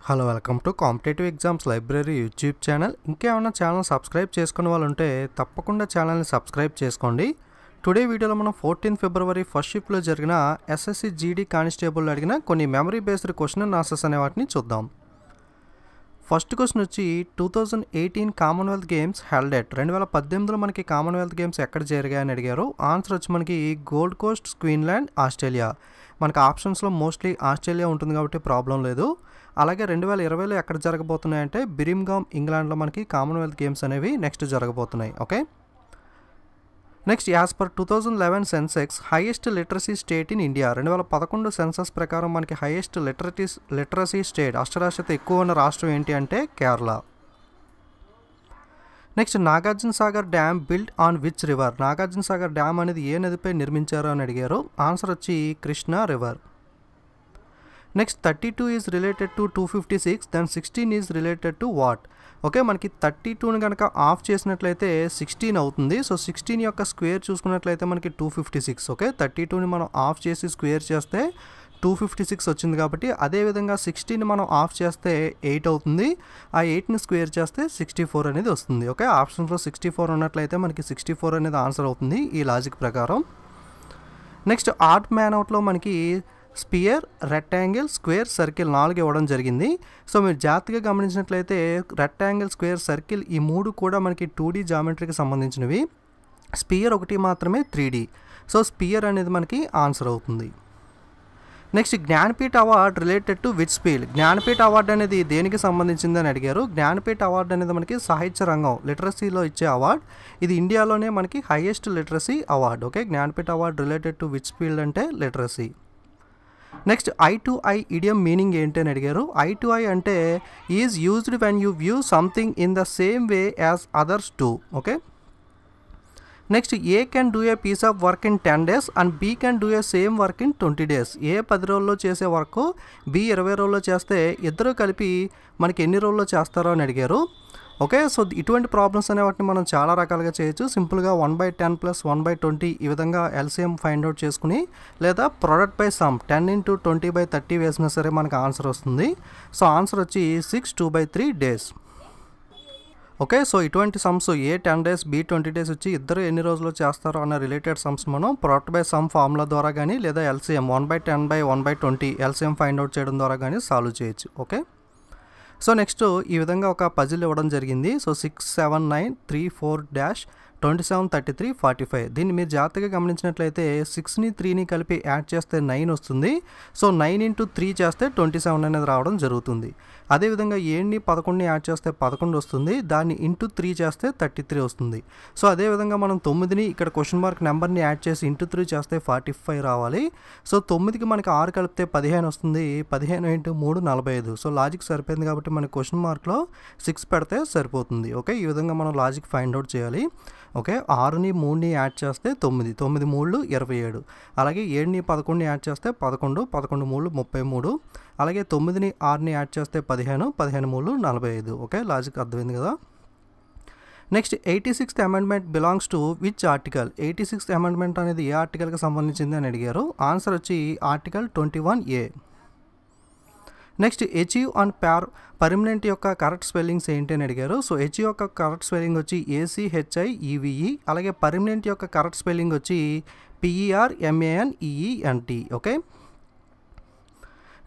Hello welcome to competitive exams library YouTube channel. ఇంకేమైనా channel subscribe చేసుకునే వాళ్ళు ఉంటే తప్పకుండా ఛానల్ని సబ్స్క్రైబ్ చేసుకోండి. టుడే వీడియోలో మనం 14 ఫిబ్రవరి ఫస్ట్ షిఫ్ట్లో జరిగిన ఎస్ఎస్సి జీడీ కానిస్టేబుల్ అడిగిన కొన్ని memory based question and answers అనే వాటిని చూద్దాం. ఫస్ట్ క్వశ్చన్ వచ్చి 2018 కామన్వెల్త్ గేమ్స్ హెల్డ్ ఎట్ 2018లో మనకి కామన్వెల్త్ గేమ్స్ ఎక్కడ జరిగాయని అడిగారు. ఆన్సర్ వచ్చి మనకి గోల్డ్ కోస్ట్, క్వీన్లాండ్, ఆస్ట్రేలియా. మనకి ఆప్షన్స్లో మోస్ట్లీ ఆస్ట్రేలియా ఉంటుంది కాబట్టి ప్రాబ్లం లేదు. అలాగే 2020లో ఎక్కడ జరగబోతున్నాయంటే బిర్మింఘామ్, ఇంగ్లాండ్లో మనకి కామన్వెల్త్ గేమ్స్ అనేవి నెక్స్ట్ జరగబోతున్నాయి. Okay, next as per 2011 Sensex highest literacy state in India. 2011 census ప్రకారం మనకి హైయెస్ట్ లిటరసీ స్టేట్, అక్షరాస్యత ఎక్కువ ఉన్న రాష్ట్రం ఏంటి అంటే Kerala. Next Nagarjuna Sagar dam built on which river. Nagarjuna Sagar dam అనేది ఏ నదిపై నిర్మించారు అని అడిగారు. ఆన్సర్ వచ్చి Krishna river. Next 32 is related to 256, then 16 is related to what. Okay, మనకి 32ని కనుక ఆఫ్ చేసినట్లయితే 16 అవుతుంది. సో 16 యొక్క స్క్వేర్ చూసుకున్నట్లయితే మనకి 256. ఓకే, 32ని మనం ఆఫ్ చేసి స్క్వేర్ చేస్తే 256 వచ్చింది కాబట్టి అదేవిధంగా 16ని మనం ఆఫ్ చేస్తే 8 అవుతుంది. ఆ 8ని స్క్వేర్ చేస్తే 64 అనేది వస్తుంది. ఓకే, ఆప్షన్స్లో 64 ఉన్నట్లయితే మనకి 64 అనేది ఆన్సర్ అవుతుంది ఈ లాజిక్ ప్రకారం. నెక్స్ట్ ఆడ్ మ్యాన్ అవుట్లో మనకి స్పియర్, రెక్టాంగిల్, స్క్వేర్, సర్కిల్ 4 ఇవ్వడం జరిగింది. సో మీరు జాగ్రత్తగా గమనించినట్లయితే రెక్టాంగిల్, స్క్వేర్, సర్కిల్ ఈ 3 కూడా మనకి 2D జామెట్రీకి సంబంధించినవి. స్పియర్ ఒకటి మాత్రమే 3D. సో స్పియర్ అనేది మనకి ఆన్సర్ అవుతుంది. Next Jnanpith award related to which field. Jnanpith award అనేది దేనికి సంబంధించింది అని అడిగారు. జ్ఞానపీఠ అవార్డు అనేది మనకి సాహిత్య రంగం, లిటరసీలో ఇచ్చే అవార్డ్. ఇది ఇండియాలోనే మనకి highest literacy award. Okay, Jnanpith award related to which field అంటే literacy. Next eye to eye idiom meaning ఏంటి అని అడిగారు. ఐ టు ఐ అంటే is used when you view something in the same way as others do. Okay, next A can do a piece of work in 10 days and B can do a same work in 20 days. A 10 రోజుల్లో చేసే work B 20 రోజుల్లో చేస్తే ఇద్దరు కలిపి మనకి ఎన్ని రోజుల్లో చేస్తారో అని అడిగారు. ఓకే, సో ఇటువంటి ప్రాబ్లమ్స్ అనే వాటిని మనం చాలా రకాలుగా చేయొచ్చు. సింపుల్గా 1/10 + 1/20 ఈ విధంగా ఎల్సిఎం ఫైండ్ అవుట్ చేసుకుని, లేదా ప్రొడక్ట్ బై సమ్ 10 × 20/30 వేసినా సరే మనకు ఆన్సర్ వస్తుంది. సో ఆన్సర్ వచ్చి 6 2/3 days. ఓకే, సో ఇటువంటి సమ్స్ ఏ 10 days, బి 20 days వచ్చి ఇద్దరు ఎన్ని రోజుల్లో చేస్తారో అన్న రిలేటెడ్ సమ్స్ మనం ప్రొడక్ట్ బై సమ్ ఫార్ములా ద్వారా కానీ, లేదా ఎల్సిఎం 1/10/1/20 ఎల్సిఎం ఫైండ్ అవుట్ చేయడం ద్వారా కానీ సాల్వ్ చేయొచ్చు. ఓకే, సో నెక్స్ట్ ఈ విధంగా ఒక పజిల్ ఇవ్వడం జరిగింది. సో 6 7 9 3 4 27 33 45. దీన్ని మీరు జాగ్రత్తగా గమనించినట్లయితే 6ని 3ని కలిపి యాడ్ చేస్తే 9 వస్తుంది. సో 9 × 3 చేస్తే 27 అనేది రావడం జరుగుతుంది. అదేవిధంగా 7ని 11ని యాడ్ చేస్తే 11 వస్తుంది. దాన్ని × 3 చేస్తే 33 వస్తుంది. సో అదేవిధంగా మనం 9ని ఇక్కడ క్వశ్చన్ మార్క్ నెంబర్ని యాడ్ చేసి × 3 చేస్తే 45 రావాలి. సో 9కి మనకి 6 కలిపితే 15 వస్తుంది. 15 × 3 45. సో లాజిక్ సరిపోయింది కాబట్టి మనకి క్వశ్చన్ మార్క్లో 6 పెడితే సరిపోతుంది. ఓకే, ఈ విధంగా మనం లాజిక్ ఫైండ్ అవుట్ చేయాలి. ఓకే, 6ని 3ని యాడ్ చేస్తే 9, 9 3 27. అలాగే 7ని 11ని యాడ్ చేస్తే 11, 11 3 33. అలాగే 9ని 6ని యాడ్ చేస్తే 15, 15 3 45. ఓకే, లాజిక్ అర్థమైంది కదా. Next 86th amendment belongs to which article. 86th amendment అనేది ఏ ఆర్టికల్కి సంబంధించింది అని అడిగారు. ఆన్సర్ వచ్చి article 21A. Next achieve and permanent యొక్క కరెక్ట్ స్పెల్లింగ్స్ ఏంటి అని అడిగారు. సో అచీవ్ యొక్క కరెక్ట్ స్పెల్లింగ్ వచ్చి ACHIEVE. అలాగే పర్మనెంట్ యొక్క కరెక్ట్ స్పెల్లింగ్ వచ్చి PERMANEENT. Okay,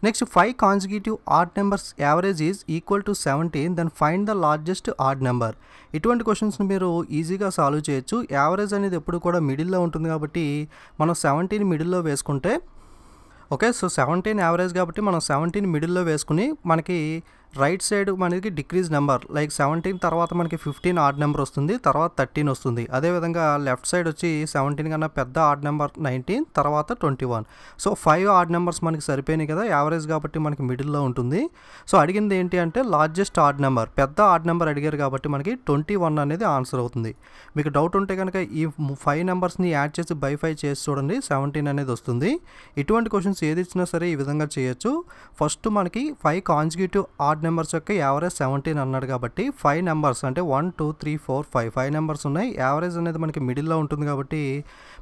next 5 consecutive odd numbers average is equal to 17, then find the largest odd number. ఇటువంటి క్వశ్చన్స్ని మీరు ఈజీగా సాల్వ్ చేయొచ్చు. యావరేజ్ అనేది ఎప్పుడు కూడా మిడిల్లో ఉంటుంది కాబట్టి మనం 17 మిడిల్లో వేసుకుంటే, ఓకే, సో 17 యావరేజ్ కాబట్టి మనం 17 మిడిల్లో వేసుకుని మనకి రైట్ సైడ్ మనకి డిక్రీజ్ నెంబర్ లైక్ 17 తర్వాత మనకి 15 ఆడ్ నెంబర్ వస్తుంది, తర్వాత 13 వస్తుంది. అదేవిధంగా లెఫ్ట్ సైడ్ వచ్చి 17 కన్నా పెద్ద ఆడ్ నెంబర్ 19, తర్వాత 21. సో 5 ఆడ్ నెంబర్స్ మనకి సరిపోయినాయి కదా, యావరేజ్ కాబట్టి మనకి మిడిల్లో ఉంటుంది. సో అడిగింది ఏంటి అంటే లార్జెస్ట్ ఆడ్ నెంబర్, పెద్ద ఆడ్ నెంబర్ అడిగారు కాబట్టి మనకి 21 అనేది ఆన్సర్ అవుతుంది. మీకు డౌట్ ఉంటే కనుక ఈ 5 నెంబర్స్ని యాడ్ చేసి బై 5 చేసి చూడండి, 17 అనేది వస్తుంది. ఇటువంటి క్వశ్చన్స్ ఏది ఇచ్చినా సరే ఈ విధంగా చేయొచ్చు. ఫస్ట్ మనకి 5 కాన్సిక్యూటివ్ ఆడ్ ఆడ్ నెంబర్స్ యొక్క యావరేజ్ 17 అన్నాడు కాబట్టి 5 నెంబర్స్ అంటే 1 2 3 4 5 నెంబర్స్ ఉన్నాయి. యావరేజ్ అనేది మనకి మిడిల్లో ఉంటుంది కాబట్టి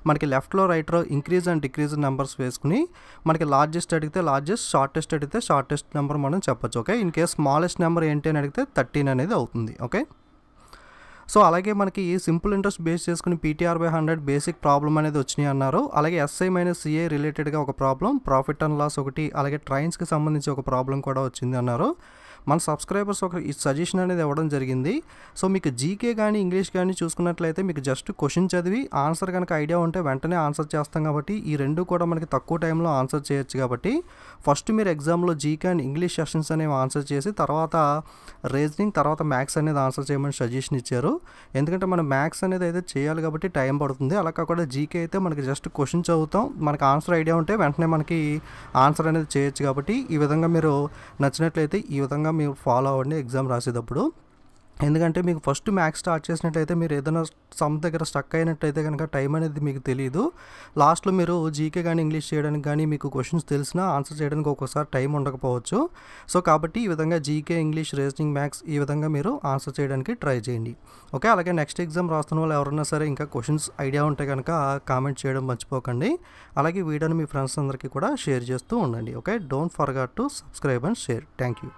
మనకి లెఫ్ట్లో రైట్లో ఇంక్రీజ్ అండ్ డిక్రీజ్ నెంబర్స్ వేసుకుని మనకి లార్జెస్ట్ అడిగితే లార్జెస్ట్, షార్టెస్ట్ అడిగితే షార్టెస్ట్ నెంబర్ మనం చెప్పొచ్చు. Okay, in case smallest number ఏంటి అని అడిగితే 13 అనేది అవుతుంది. ఓకే, సో అలాగే మనకి సింపుల్ ఇంట్రెస్ట్ బేస్ చేసుకుని PTR/100 బేసిక్ ప్రాబ్లం అనేది వచ్చినాయి అన్నారు. అలాగే SI-CA రిలేటెడ్గా ఒక ప్రాబ్లం, ప్రాఫిట్ అండ్ లాస్ ఒకటి, అలాగే ట్రైన్స్కి సంబంధించి ఒక ప్రాబ్లం కూడా వచ్చింది అన్నారు. మన సబ్స్క్రైబర్స్ ఒక సజెషన్ అనేది ఇవ్వడం జరిగింది. సో మీకు జీకే కానీ ఇంగ్లీష్ కానీ చూసుకున్నట్లయితే మీకు జస్ట్ క్వశ్చన్ చదివి ఆన్సర్ కనుక ఐడియా ఉంటే వెంటనే ఆన్సర్ చేస్తాం కాబట్టి ఈ రెండు కూడా మనకి తక్కువ టైంలో ఆన్సర్ చేయొచ్చు. కాబట్టి ఫస్ట్ మీరు ఎగ్జామ్లో జీకే అండ్ ఇంగ్లీష్ సెషన్స్ అనేవి ఆన్సర్ చేసి తర్వాత రీజనింగ్, తర్వాత మ్యాథ్స్ అనేది ఆన్సర్ చేయమని సజెషన్ ఇచ్చారు. ఎందుకంటే మనం మ్యాథ్స్ అనేది అయితే చేయాలి కాబట్టి టైం పడుతుంది. అలా కాకుండా జీకే అయితే మనకి జస్ట్ క్వశ్చన్ చదువుతాం, మనకి ఆన్సర్ ఐడియా ఉంటే వెంటనే మనకి ఆన్సర్ అనేది చేయొచ్చు. కాబట్టి ఈ విధంగా మీరు నచ్చినట్లయితే ఈ విధంగా మీరు ఫాలో అవ్వండి ఎగ్జామ్ రాసేటప్పుడు. ఎందుకంటే మీకు ఫస్ట్ మ్యాథ్స్ స్టార్ట్ చేసినట్లయితే మీరు ఏదైనా సమ్ దగ్గర స్టక్ అయినట్టయితే కనుక టైం అనేది మీకు తెలియదు. లాస్ట్లో మీరు జీకే కానీ ఇంగ్లీష్ చేయడానికి కానీ మీకు క్వశ్చన్స్ తెలిసినా ఆన్సర్ చేయడానికి ఒక్కోసారి టైం ఉండకపోవచ్చు. సో కాబట్టి ఈ విధంగా జీకే, ఇంగ్లీష్, రీజనింగ్, మ్యాథ్స్ ఈ విధంగా మీరు ఆన్సర్ చేయడానికి ట్రై చేయండి. ఓకే, అలాగే నెక్స్ట్ ఎగ్జామ్ రాస్తున్న వాళ్ళు ఎవరైనా సరే ఇంకా క్వశ్చన్స్ ఐడియా ఉంటే కనుక కామెంట్ చేయడం మర్చిపోకండి. అలాగే వీడియోని మీ ఫ్రెండ్స్ అందరికీ కూడా షేర్ చేస్తూ ఉండండి. Okay, don't forget to subscribe and share. Thank you.